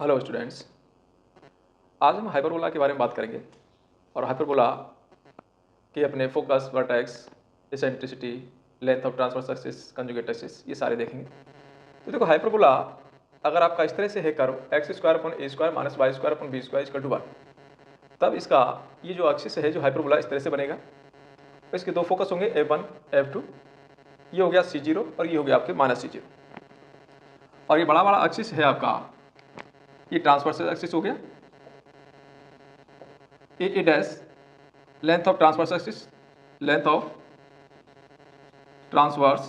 Hello students. आज हम hyperbola के बारे में बात करेंगे और हाइपरबोला के अपने focus, vertex, eccentricity, length of transverse axis, conjugate axis ये सारे देखेंगे। तो देखो हाइपरबोला अगर आपका इस तरह से है curve X square upon A square minus Y square upon B square equal to 1, तब इसका ये जो एक्सिस है जो हाइपरबोला इस तरह से बनेगा। तो इसके दो फोकस होंगे F1 F2, ये हो गया C0 और ये हो गया आपके माइनस C0। और ये बड़ा वाला एक्सिस है आपका, ये ट्रांसवर्सल एक्सिस हो गया A dash, length of transverse axis, length of transverse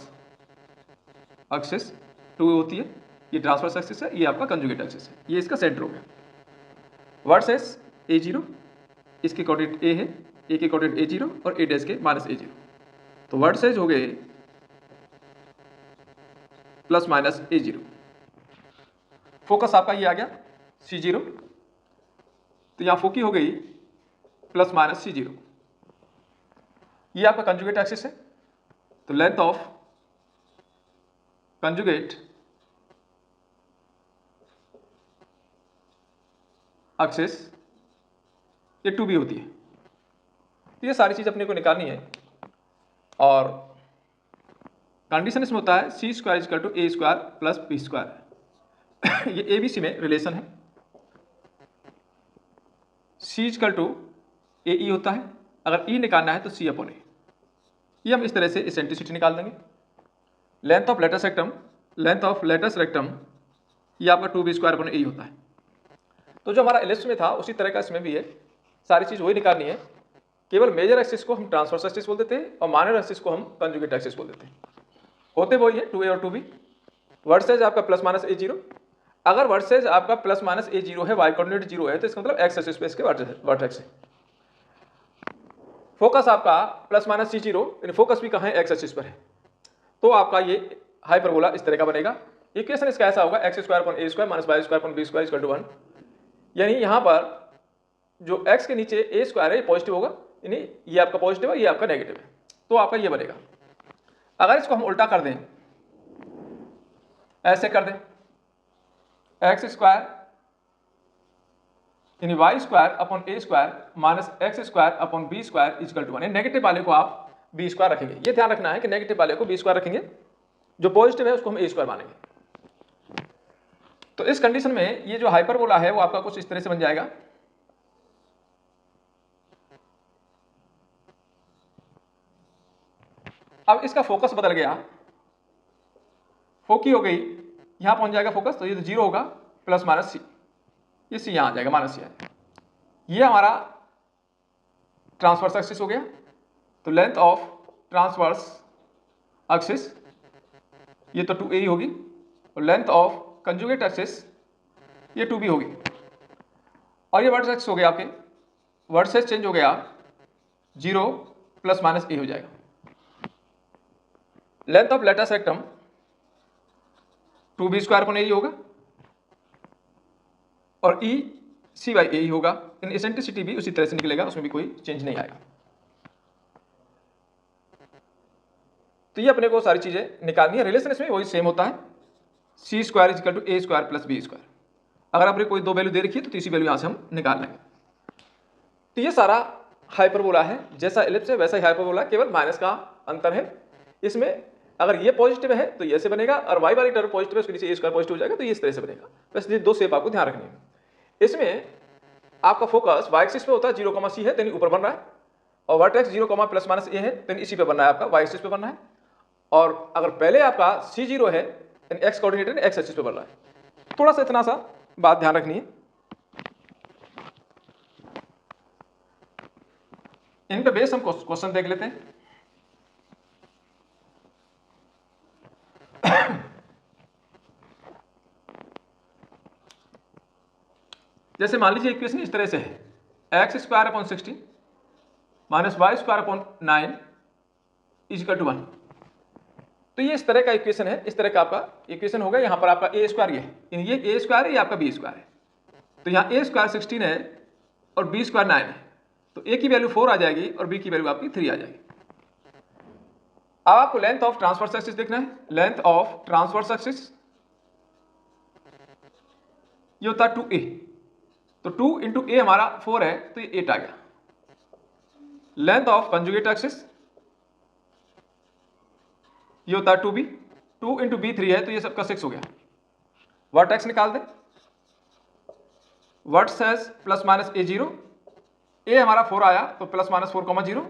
axis 2 होती है, ये ट्रांसवर्स एक्सिस है, ये आपका कंजुगेट एक्सिस है, ये इसका सेंटर हो गया। वर्सेस A0, इसके कोऑर्डिनेट A है, A के कोऑर्डिनेट A0 और A डैश के माइनस A0, तो वर्सेस हो गए प्लस माइनस A0। फोकस आपका ये आ गया C0, तो यहाँ फोकी हो गई प्लस माइनस C0। ये आपका कंजुगेट एक्सिस है, तो लेंथ ऑफ कंजुगेट एक्सिस ये 2b होती है। तो ये सारी चीज अपने को निकालनी है और कंडीशन इसमें होता है C square equal to A square plus B square. ये ABC में रिलेशन है, सी इक्वल टू ए होता है, अगर ई निकालना है तो सी अपॉन ए। ये हम इस तरह से एसेंट्रिसिटी निकाल देंगे। Length of latus rectum, length of latus rectum ये आपका 2b स्क्वायर अपॉन ए होता है। तो जो हमारा एलिप्स में था उसी तरह का इसमें भी है, सारी चीज वही निकालनी है, केवल मेजर एक्सिस को हम ट्रांसवर्स एक्सिस बोल देते हैं और माइनर एक्सिस को हम कंजुगेट एक्सिस बोल देते हैं। होते वही है 2a और 2b। वर्सेज आपका प्लस माइनस A0, अगर वर्सेज आपका प्लस माइनस A0 है, वाई कोऑर्डिनेट 0 है, तो इसका मतलब एक्स एक्सिस पे इसके वर्टेक्स है। फोकस आपका प्लस माइनस C0, यानी फोकस भी कहाँ है, एक्स एक्सिस पर है, तो आपका ये हाइपरबोला इस तरह का बनेगा। इक्वेशन इसका ऐसा होगा X square upon A square minus Y square upon B square equal to 1, यानी यहाँ पर जो x के नीचे ए स्क्वायर है ये पॉजिटिव होगा, यानी ये आपका पॉजिटिव है, ये आपका नेगेटिव है, तो आपका ये बनेगा। अगर इसको हम उल्टा कर दें, ऐसे कर दें, एक्स स्क्वायर यानी Y square upon A square minus X square upon B square equal to 1, negative वाले को आप बी स्क्वायर रखेंगे। ये ध्यान रखना है कि नेगेटिव वाले को बी स्क्वायर रखेंगे, जो पॉजिटिव है उसको हम ए स्क्वायर मानेंगे। तो इस कंडीशन में ये जो हाइपरबोला है वो आपका कुछ इस तरह से बन जाएगा। अब इसका फोकस बदल गया, फोकी हो गई, यहां पहुंच जाएगा फोकस, तो ये 0 होगा, प्लस माइनस सी, ये सी यहां आ जाएगा, माइनस सी आ जाएगा। ये हमारा ट्रांसवर्स एक्सिस हो गया, तो लेंथ ऑफ ट्रांसवर्स एक्सिस ये तो 2a ही होगी, और लेंथ ऑफ कंजुगेट एक्सिस ये 2b होगी। और ये वर्टेक्स हो गया आपके, वर्टेक्स चेंज हो गया, 0 प्लस माइनस a हो जाएगा। Length of latus rectum 2b square upon A होगा और ई सी बाई ए होगा। इन एसेंट्रिसिटी भी उसी तरह से निकलेगा, उसमें भी कोई चेंज नहीं आएगा। तो ये अपने को सारी चीजें निकालनी है। रिलेशन इसमें वही सेम होता है, C square equal to A square plus B square. अगर आपने कोई दो वैल्यू दे रखी है तो तीसरी वैल्यू यहां से हम निकाल लेंगे। तो ये सारा हाइपरबोला है, जैसा एलिप्स है वैसा ही हाइपरबोला, केवल माइनस का अंतर है। इसमें अगर ये पॉजिटिव है तो ये ऐसे बनेगा, और वाई वाली टर्म पॉजिटिव है उसके नीचे ए स्क्वायर पॉजिटिव हो जाएगा, तो ये इस तरह से बनेगा। बस ये दो शेप आपको ध्यान रखनी है। इसमें आपका फोकस वाई एक्सिस पे होता है, 0, C है, ऊपर बन रहा है, और वर्टेक्स 0, प्लस माइनस ए है, इसी पे बनना है, आपका वाई एक्सिस पे बनना है। और अगर पहले आपका C0 है, एक्स कोऑर्डिनेट एक्स एक्सिस पे बन रहा है। थोड़ा सा इतना सा बात ध्यान रखनी है। इन पे बेस हम क्वेश्चन देख लेते हैं। जैसे मान लीजिए इक्वेशन इस तरह से है, X square upon 16 minus Y square upon 9 equal to 1। तो ये इस तरह का इक्वेशन है, इस तरह का आपका इक्वेशन होगा। यहाँ पर आपका ए स्क्वायर ये ए स्क्वायर है, ये आपका बी स्क्वायर है। तो यहाँ ए स्क्वायर 16 है और बी स्क्वायर 9 है, तो ए की वैल्यू 4 आ जाएगी और बी की वैल्यू आपकी 3 आ जाएगी। अब आपको लेंथ ऑफ ट्रांसवर्स एक्सिस देखना है, लेंथ ऑफ ट्रांसवर्स एक्सिस ये होता है 2a, तो 2 इंटू ए हमारा 4 है तो ये 8 आ गया। लेंथ ऑफ कंजुगेट एक्सिस ये होता है 2b, 2 इंटू बी 3 है तो ये सबका 6 हो गया। वर्टेक्स निकाल दें, वर्टेक्स प्लस माइनस ए 0, ए हमारा 4 आया तो प्लस माइनस 4, 0।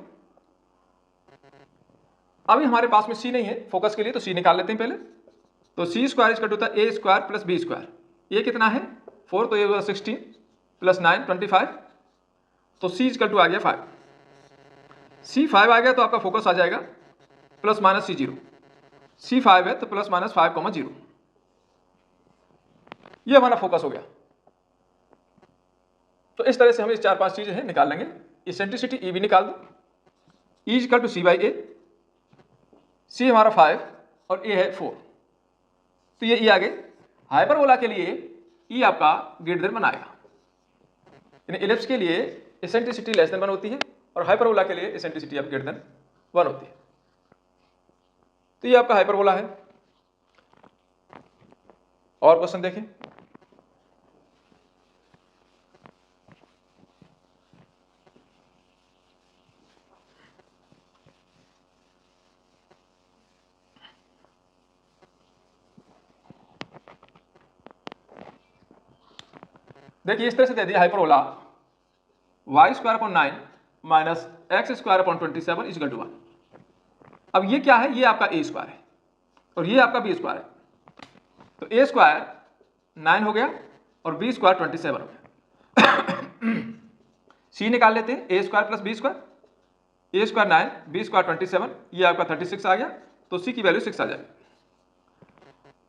अभी हमारे पास में सी नहीं है फोकस के लिए, तो सी निकाल लेते हैं पहले। तो सी स्क्वायर इक्वल टू होता है ए स्क्वायर प्लस बी स्क्वायर। ये कितना है 4, तो ये होगा 16 प्लस 9 25, तो सी इक्वल टू आ गया 5। सी 5 आ गया तो आपका फोकस आ जाएगा प्लस माइनस सी 0। सी 5 है तो प्लस माइनस 5, 0। ये हमारा फोकस हो गया। तो इस तरह से हम इस 4-5 चीजें हैं निकाल लेंगे। इसेंट्रिसिटी ई भी निकाल दो, e equal to C by A. C हमारा 5 और ए है 4, तो ये ई आ गए। हाइपरबोला के लिए ई आपका ग्रेटर देन बनाएगा, यानी इलिप्स के लिए इसेंट्रिसिटी लेस देन 1 होती है और हाइपरबोला के लिए इसेंट्रिसिटी आप ग्रेटर देन 1 होती है। तो ये आपका हाइपरबोला है। और क्वेश्चन देखें, देखिए इस तरह से दे दिया hyperbola y square upon 9 minus X square upon 27 equal to 1। अब ये क्या है, ये आपका ए स्क्वायर है और ये आपका बी स्क्वायर है। तो ए स्क्वायर 9 हो गया और बी स्क्वायर 27 हो गया। सी निकाल लेते हैं, ए स्क्वायर प्लस बी स्क्वायर, ए स्क्वायर 9 बी स्क्वायर 27, ये आपका 36 आ गया, तो सी की वैल्यू 6 आ जाएगी।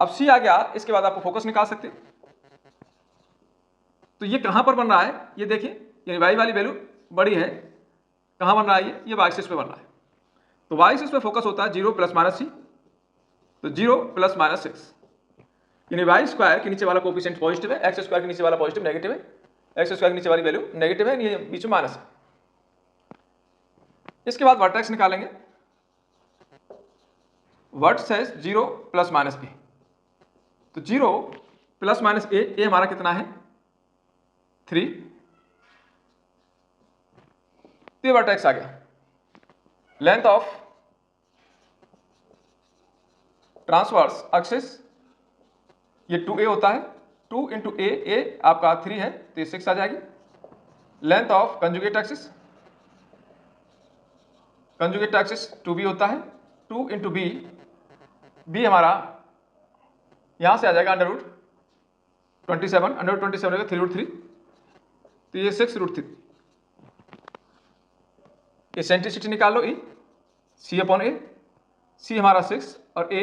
अब सी आ गया, इसके बाद आपको फोकस निकाल सकते हैं। तो ये कहां पर बन रहा है ये देखिए, यानी वाई वाली वैल्यू बड़ी है, कहां बन रहा है ये वाई एक्सिस पे बन रहा है। तो वाई एक्सिस पे फोकस होता है 0 प्लस माइनस सी, तो 0 प्लस माइनस 6, यानी वाई स्क्वायर के नीचे वाला कोएफिशिएंट पॉजिटिव है, एक्स स्क्वायर के नीचे वाला पॉजिटिव नेगेटिव है, एक्स स्क्वायर के नीचे वाली वैल्यू नेगेटिव है, ये बीच में माइनस है। इसके बाद वर्टेक्स निकालेंगे, वर्टेक्स 0 प्लस माइनस ए, तो 0 प्लस माइनस ए हमारा कितना है 3, तो वर्टेक्स आ गया। लेंथ ऑफ ट्रांसवर्स एक्सिस ये 2a होता है, 2 इंटू ए आपका 3 है तो ये 6 आ जाएगी। Length of conjugate axis 2b होता है, 2 इंटू बी हमारा यहां से आ जाएगा अंडर रूट 27, अंडर रूट 27 होगा 3√3, तो ये 6√3। इसेंट्रिसिटी निकाल लो, ई सी अपॉन ए, सी हमारा 6 और ए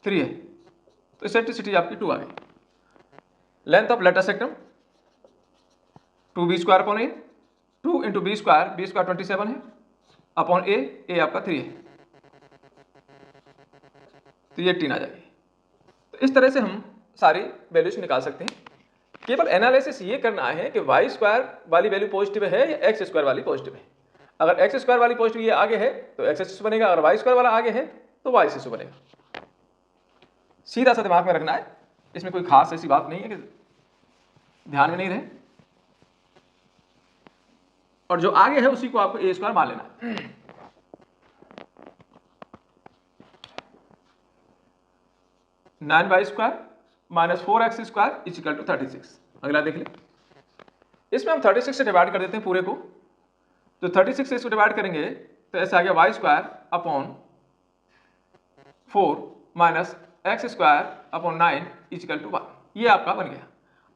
3 है, तो इसेंट्रिसिटी आपकी 2 आ गई। Length of latus rectum 2b square upon A, 2 into B square 27 है अपॉन ए आपका 3 है, तो ये 18 आ जाएगी। तो इस तरह से हम सारी वैल्यूज निकाल सकते हैं। केवल एनालिसिस ये करना है कि वाई स्क्वायर वाली वैल्यू पॉजिटिव है या एक्स स्क्वायर वाली पॉजिटिव है। अगर एक्स स्क्वायर वाली पॉजिटिव ये आगे है तो एक्स एक्सिस बनेगा, अगर वाई स्क्वायर वाला आगे है तो वाई एक्सिस बनेगा। सीधा सा दिमाग में रखना है, इसमें कोई खास ऐसी बात नहीं है कि ध्यान में नहीं रहे, और जो आगे है उसी को आपको ए स्क्वायर मान लेना है। Nine Y square minus 4x square is equal to 36। अगला देख ले, इसमें हम 36 से डिवाइड कर देते हैं पूरे को, तो 36 से इसको डिवाइड करेंगे तो ऐसा आ गया Y square upon 4 minus X square upon 9 is equal to 1, ये आपका बन गया।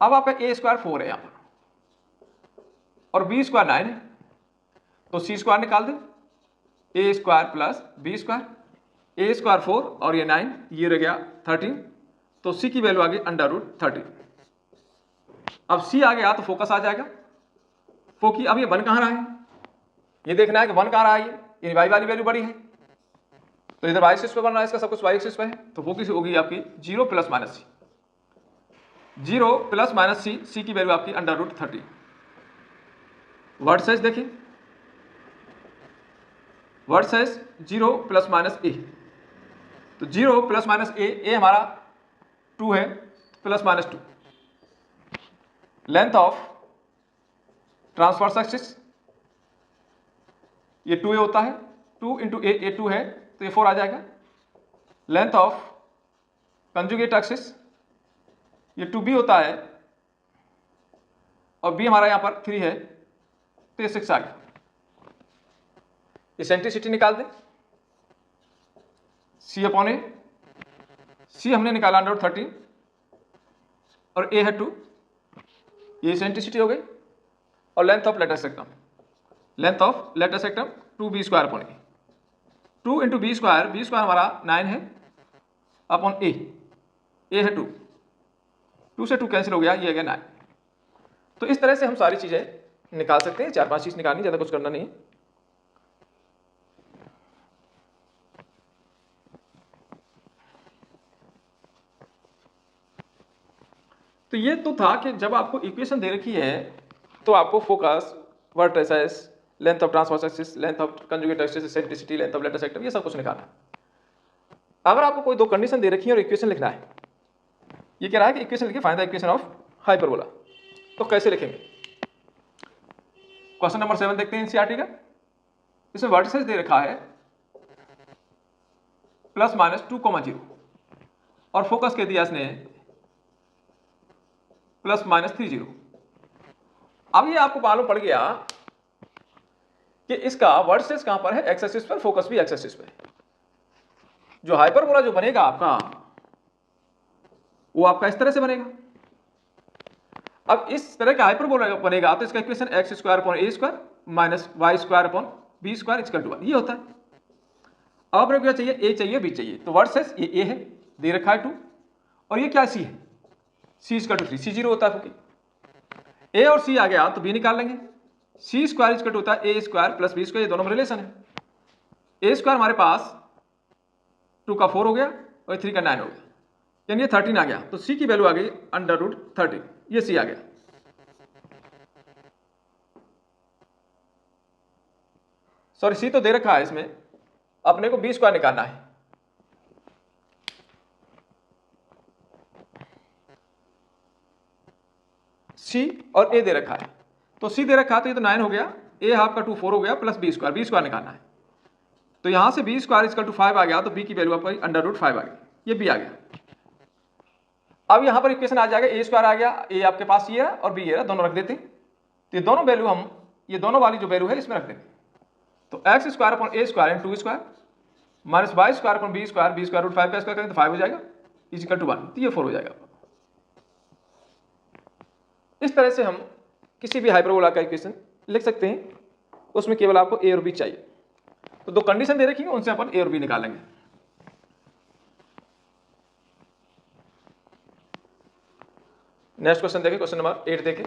अब आपका ए स्क्वायर 4 है यहाँ पर और बी स्क्वायर 9 है, तो सी स्क्वायर निकाल दें, ए स्क्वायर प्लस बी स्क्वायर, ए स्क्वायर 4 और ये 9, ये रह गया 13, तो सी की वैल्यू आ गई अंडर रूट 13। अब सी आ गया तो फोकस आ जाएगा, फोकी अब ये बन कहाँ रहा है, ये देखना है कि बन कहाँ रहा है, ये वाई वाली वैल्यू बड़ी है, तो इधर वाई एक्सिस पे बन रहा है, इसका सब कुछ वाई एक्सिस पे है, तो फोकस होगी आपकी 0 प्लस माइनस सी, 0 प्लस माइनस सी, सी की वैल्यू आपकी अंडर रूट 30। वर्ड साइज देखिए, वर्ड साइज 0 प्लस माइनस ए, तो 0 प्लस माइनस ए हमारा 2 है, plus minus 2। Length of transverse axis ये 2a होता है, 2 इंटू ए 2 है तो ये 4 आ जाएगा। लेंथ ऑफ कंजुगेट एक्सिस ये 2b होता है और b हमारा यहां पर 3 है तो ये 6 आ गया। इसेंट्रिसिटी निकाल दें, c अपॉन ए, c हमने निकाला √13 और a है 2, ये इसेंट्रिसिटी हो गई। और length of latus rectum, length of latus सेक्टम 2b² upon A, 2 into b² हमारा 9 है अपॉन a है 2, 2 से 2 कैंसिल हो गया, ये आ गया 9। तो इस तरह से हम सारी चीजें निकाल सकते हैं, 4-5 चीज निकालनी, ज्यादा कुछ करना नहीं है। तो ये तो था कि जब आपको इक्वेशन दे रखी है तो आपको focus, vertices, length of transverse axis, length of conjugate axis, eccentricity, length of latus सेक्टम, ये सब कुछ निकालना है। अगर आपको कोई दो कंडीशन दे रखी है और इक्वेशन लिखना है, ये कह रहा है कि इक्वेशन लिखिए, find the equation of hyperbola, तो कैसे लिखेंगे? क्वेश्चन नंबर 7 देखते हैं एनसीईआरटी का। इसमें वर्टिसेस दे रखा है प्लस माइनस 2,0 और फोकस के दिया इसने प्लस माइनस 30। अब ये आपको मालूम पड़ गया कि इसका वर्टिसेस कहां पर है, एक्स एक्सिस पर, फोकस भी एक्स एक्सिस पर। जो हाइपरबोला जो बनेगा आपका, वो आपका इस तरह से बनेगा। अब इस तरह का हाइपरबोला बनेगा तो इसका equation x² upon a² minus y² upon b² equal to 1, ये होता है। अब अपने को क्या चाहिए, a चाहिए, b चाहिए। तो वर्टिसेस ये a है, दे रखा है 2, और ये क्या c है, c इक्वल टू 3, c 0 होता है क्योंकि a और c आ गया तो b निकाल लेंगे। c² इक्वल टू होता है a² प्लस b², ये दोनों में रिलेशन है। a² हमारे पास 2 का 4 हो गया और 3 का 9 हो गया, यानी ये 13 आ गया। तो c की वैल्यू आ गई √13, ये c आ गया। सॉरी, c तो दे रखा है, इसमें अपने को b² निकालना है। c और a दे रखा है, तो c दे रखा है तो ये तो 9 हो गया, a हाफ का 2 4 हो गया प्लस b² निकालना है। तो यहां से b² इक्वल टू 5 आ गया, तो b की वैल्यू आपका √5 आ गई, ये b आ गया। अब यहां पर इक्वेशन आ जाएगा, a² आ गया, a आपके पास ये है और b ये है, दोनों रख देते हैं। तो ये दोनों वैल्यू हम, ये दोनों वाली जो वैल्यू है इसमें रख देंगे। तो x² अपॉन a² इन 2² माइनस y² अपॉन b² √5 का स्क्वायर करेंगे तो 5 हो जाएगा, इक्वल टू 1, तो ये 4 हो जाएगा। इस तरह से हम किसी भी हाइपरबोला का इक्वेशन लिख सकते हैं, उसमें केवल आपको a और b चाहिए। तो दो कंडीशन दे रखी है, उनसे अपन a और b निकालेंगे। नेक्स्ट क्वेश्चन देखें, क्वेश्चन नंबर 8 देखें।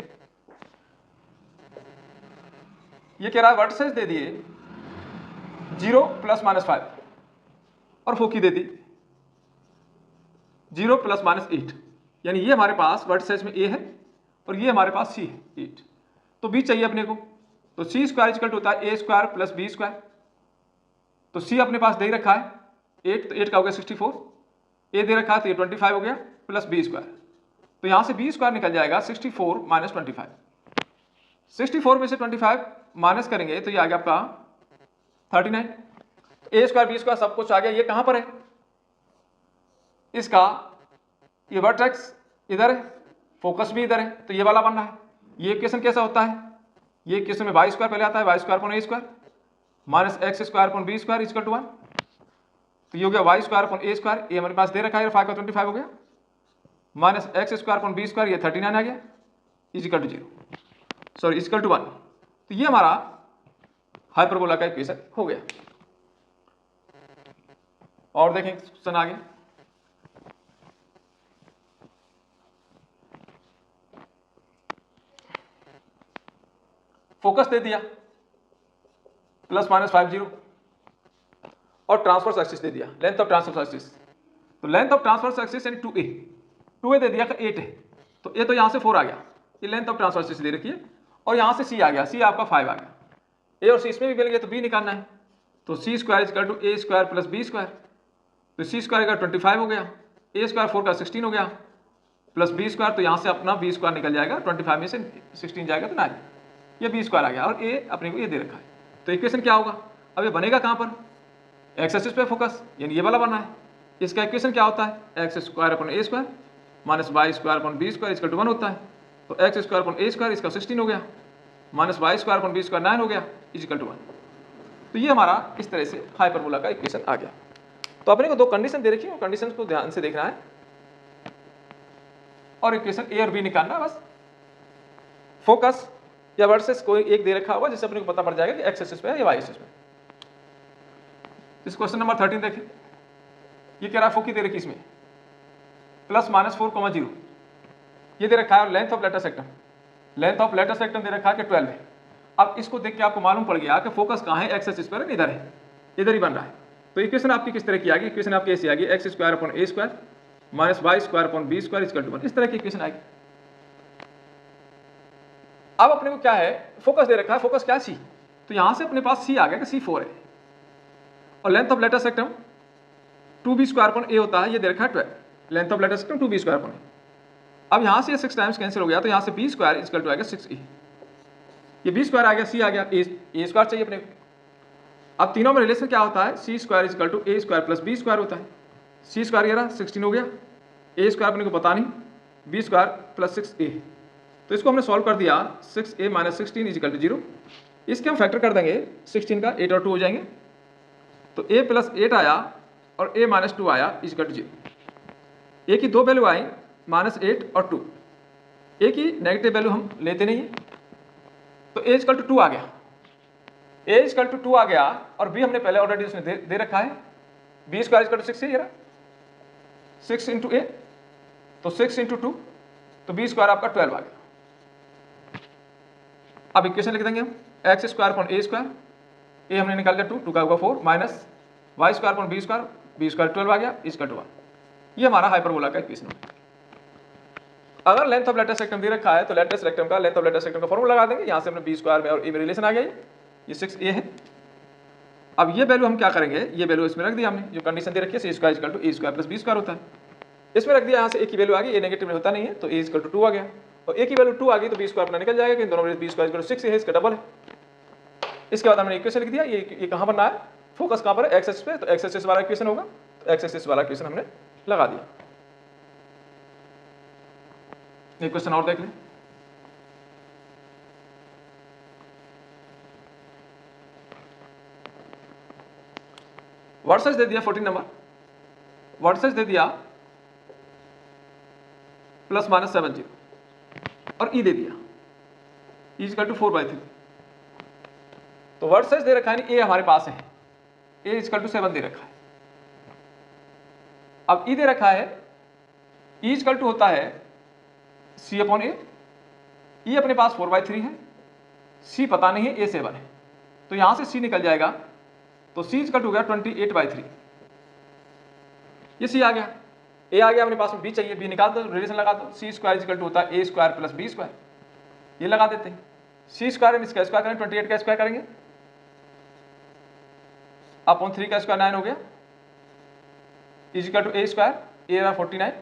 ये कह रहा है वर्टिसेस दे दिए 0 प्लस माइनस 5 और फोकी दे दी 0 प्लस माइनस 8, यानी ये हमारे पास वर्टिसेस में a है और ये हमारे पास c है 8। तो b चाहिए अपने को, तो c² इक्वल टू होता है a² प्लस b²। तो c अपने पास दे रखा है 8, तो 8 का हो गया 64, a दे रखा है तो ये 25 हो गया प्लस b²। तो यहां से b² निकल जाएगा 64 माइनस 25, 64 में से 25 माइनस करेंगे तो ये आ गया आपका 39। a² b² सब कुछ आ गया। ये कहां पर है, इसका ये वर्टेक्स इधर है, फोकस भी इधर है, तो ये वाला बन रहा है। ये इक्वेशन कैसा होता है, ये इक्वेशन में y² पहले आता है, y² upon a² minus x² upon b² equal to 1। तो ये हो गया y² अपॉन a², ये हमारे पास दे रखा है 5 का 25 हो गया, माइनस x² अपॉन b², ये 39 आ गया, equal to 0, sorry equal to 1। तो ये हमारा हाइपरबोला का इक्वेशन हो गया। और देखें क्वेश्चन आगे, फोकस दे दिया प्लस माइनस 50 और ट्रांसवर्स एक्सिस दे दिया, लेंथ ऑफ ट्रांसवर्स एक्सिस। तो लेंथ ऑफ ट्रांसवर्स एक्सिस यानी 2a दे दिया, 8 है, तो ये तो यहां से 4 आ गया, ये लेंथ ऑफ ट्रांसवर्स एक्सिस दे रखी है, और यहां से c आ गया, c आपका 5 आ गया। a और c इसमें भी मिल गया तो b निकालना है। तो c² equal to a² plus b², तो c² का 25 हो गया, a² 4 का 16 हो गया, प्लस बी स्क्वायर, तो यहाँ से अपना बी स्क्वायर निकल जाएगा, 25 में से 16 जाएगा तो 9, ये बी स्क्वायर आ गया और ए अपने को ये दे रखा है। तो इक्वेशन क्या होगा, अब ये बनेगा कहाँ पर, एक्स एक्सिस पे फोकस, यानी ये वाला बना है। इसका इक्वेशन क्या होता है, X square upon A square minus Y square upon B square equal to 1 होता है। तो X square upon A square इसका 16 हो गया, minus Y square upon B square 9 हो गया इक्वल टू 1। तो ये हमारा इस तरह से हाइपरबोला का इक्वेशन आ गया। तो अपने को दो कंडीशन दे रखी है, कंडीशन को ध्यान से देखना है और इक्वेशन ए और बी निकालना है बस। फोकस या वर्सेस कोई एक दे रखा होगा जिससे अपने को पता पड़ जाएगा कि एक्स एक्सिस पे है या वाई एक्सिस पे। इस क्वेश्चन नंबर 13 देखें, ये कह रहा है फोकी दे रखी इसमें प्लस माइनस 4,0 ये दे रखा है, और length of latus rectum, length of latus rectum दे रखा है कि 12 है। अब इसको देख के आपको मालूम पड़ गया कि फोकस कहाँ है, एक्स एक्सिस पर है, इधर है, इधर ही बन रहा है। तो इक्वेशन आपकी किस तरह की आ गई, इक्वेशन आपकी ऐसी आ गई, X square upon A square minus Y square upon B square equal to 1, इस तरह की इक्वेशन आएगी। अब अपने को क्या है, फोकस दे रखा है, फोकस क्या है सी, तो यहां से अपने पास सी आ गया कि C4 है, और length of latus rectum 2b square upon A होता है, ये दे रखा है 12, length of latus rectum 2b square upon A. अब यहां से 6 टाइम्स कैंसिल हो गया, तो यहां से b स्क्वायर इक्वल टू आएगा 6a, ये b स्क्वायर आ गया, c आ गया, a स्क्वायर चाहिए अपने को। अब तीनों में रिलेशन क्या होता है, c square equal to a square plus b square होता है। c स्क्वायर ये रहा 16 हो गया, a स्क्वायर अपने को पता नहीं, b स्क्वायर प्लस 6a, तो इसको हमने सॉल्व कर दिया, 6a माइनस 16 इक्वल टू 0। इसके हम फैक्टर कर देंगे 16 का, 8 और 2 हो जाएंगे, तो a प्लस 8 आया और a माइनस 2 आया इक्वल टू 0। a की दो वैल्यू आई -8 और 2, a की नेगेटिव वैल्यू हम लेते नहीं है, तो a इक्वल टू 2 आ गया, a इक्वल टू 2 आ गया, और b हमने पहले ऑलरेडी उसमें दे रखा है, b स्क्वायर इक्वल टू 6 है, ये रहा 6 इंटू a, तो 6 इंटू 2, तो b स्क्वायर आपका 12 आ गया। अब इक्वेशन लिख देंगे हम, X square upon A square, A हमने निकाल दिया 2 का होगा 4 minus Y square upon B square 12 आ गया इसका 2। ये हमारा हाइपरबोला का इक्वेशन है। अगर लेंथ ऑफ लेटर सेक्टम दे रखा है तो लेटर सेक्टम का लेंथ ऑफ लेटर सेक्टम का फॉर्मूला लगा देंगे, यहाँ से हमने बी स्क्वायर में और ए में रिलेशन आ गया, ये 6a है। अब ये वैल्यू हम क्या करेंगे, ये वैल्यू इसमें रख दिया हमने, जो कंडीशन दे रखी है C square equal to A square plus B square होता है, इसमें रख दिया। यहाँ से ए की वैल्यू आ गई, ए नेगेटिव में होता नहीं है, तो ए इक्वल टू 2 आ गया, और ए की वैल्यू 2 आ गई तो बी स्क्वायर अपना निकल जाएगा, कि दोनों में बी स्क्वायर इक्वल टू 6 है, इसका डबल है। इसके बाद हमने इक्वेशन लिख दिया, ये कहाँ बनना है, फोकस कहाँ पर है, एक्स एक्सिस पे, तो एक्स एक्सिस वाला इक्वेशन होगा, तो एक्स एक्सिस वाला इक्वेशन हमने लगा दिया। एक क्वेश्चन और देख लें, वर्सेस दे दिया 14 नंबर, वर्सेस दे दिया प्लस माइनस 70 और ई दे दिया इक्वल टू 4/3। तो वर्सेस दे रखा है, ए हमारे पास है, ए इक्वल टू 7 दे रखा है। अब ई दे रखा है, ई इक्वल टू होता है सी अपॉन ए, ई अपने पास 4/3 है, सी पता नहीं है, ए 7 है, तो यहां से सी निकल जाएगा, तो सी इक्वल टू हो गया 28/3, ये सी आ गया, ए आ गया, अपने पास में बी चाहिए, बी निकाल दो, रिलेशन लगा दो, सी स्क्वायर इक्वल टू होता है ए स्क्वायर प्लस बी स्क्वायर, ये लगा देते हैं, सी स्क्वायर इसका स्क्वायर करेंगे, 28 का स्क्वायर करेंगे, अपॉन 3 का स्क्वायर 9 हो गया, इक्वल टू ए स्क्वायर, ए रहा 49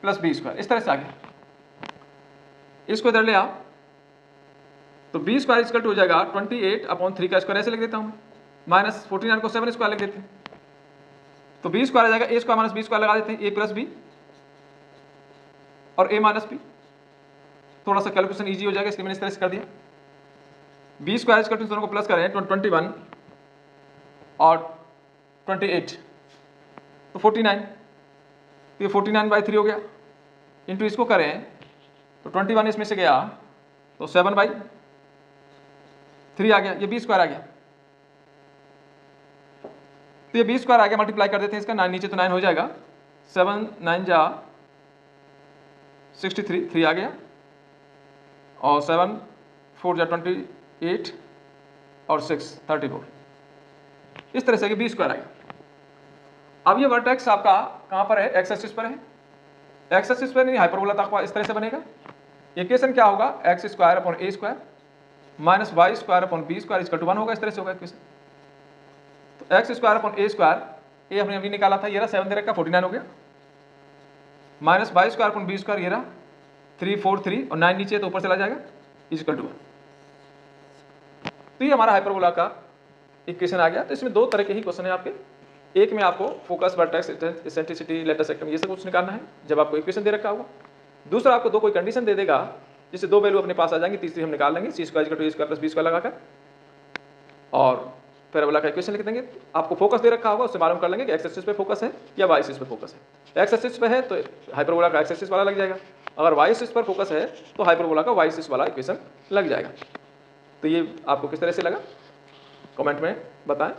प्लस बी स्क्वायर, इस तरह से आ गया। इसको इधर ले आओ, तो बी स्क्वायर इक्वल टू हो जाएगा 28 अपॉन 3 का स्क्वायर, ऐसे लिख देता हूँ, माइनस 49 को 7 स्क्वायर लिख देते हैं, तो बी स्क्वायर आ जाएगा, ए स्क्वायर माइनस बी स्क्वायर लगा देते हैं, ए प्लस बी और ए माइनस बी, थोड़ा सा कैलकुलेशन इजी हो जाएगा, इसलिए मैंने इस तरह से कर दिया। बी स्क्वायर इक्वल टू दोनों को प्लस करें 21 और 28 तो 49, तो ये 49/3 हो गया, इंटू इसको करें तो 21 इसमें से गया तो 7/3 आ गया, ये बी स्क्वायर आ गया, तो ये बी स्क्वायर आ गया, मल्टीप्लाई कर देते हैं इसका, 9 नीचे तो 9 हो जाएगा, 7 9 जा 63 3 आ गया, और 7 4 जा 28 और 6 34, इस तरह से बी स्क्वायर आ गया। अब ये वर्टेक्स आपका कहाँ पर है, एक्स एक्सिस पर है, एक्स एक्सिस पर नहीं, हाइपरबोला तक इस तरह से बनेगा। इक्वेशन क्या होगा, X square upon A square minus Y square upon B square equal to 1 होगा, इस तरह से होगा इक्वेशन। तो X square upon A square, A हमने अभी निकाला था, ये रहा 7 दे रखा 49 हो गया, minus Y square upon B square, ये रहा 3 4 3 और 9 नीचे तो ऊपर चला जाएगा इक्वल टू 1। तो ये हमारा हाइपरबोला का इक्वेशन आ गया। तो इसमें दो तरह के ही क्वेश्चन है आपके। एक में आपको फोकस, वर्टेक्स, एसेंट्रिसिटी, लेटस सेक्टम ये सब कुछ निकालना है जब आपको इक्वेशन दे रखा होगा। दूसरा आपको दो कोई कंडीशन दे देगा जिससे दो वैल्यू अपने पास आ जाएंगे, तीसरी हम निकाल लेंगे C square equal to A square plus B square लगाकर और पैराबोला का इक्वेशन लिख देंगे। आपको फोकस दे रखा होगा, उससे मालूम कर लेंगे कि एक्स एक्सिस पे फोकस है या वाई एक्सिस पे फोकस है। एक्स एक्सिस पे है तो हाइपरबोला का एक्स एक्सिस वाला लग जाएगा, अगर वाई एक्सिस पर फोकस है तो हाइपरबोला का वाई एक्सिस वाला इक्वेशन लग जाएगा। तो ये आपको किस तरह से लगा कमेंट में बताएं।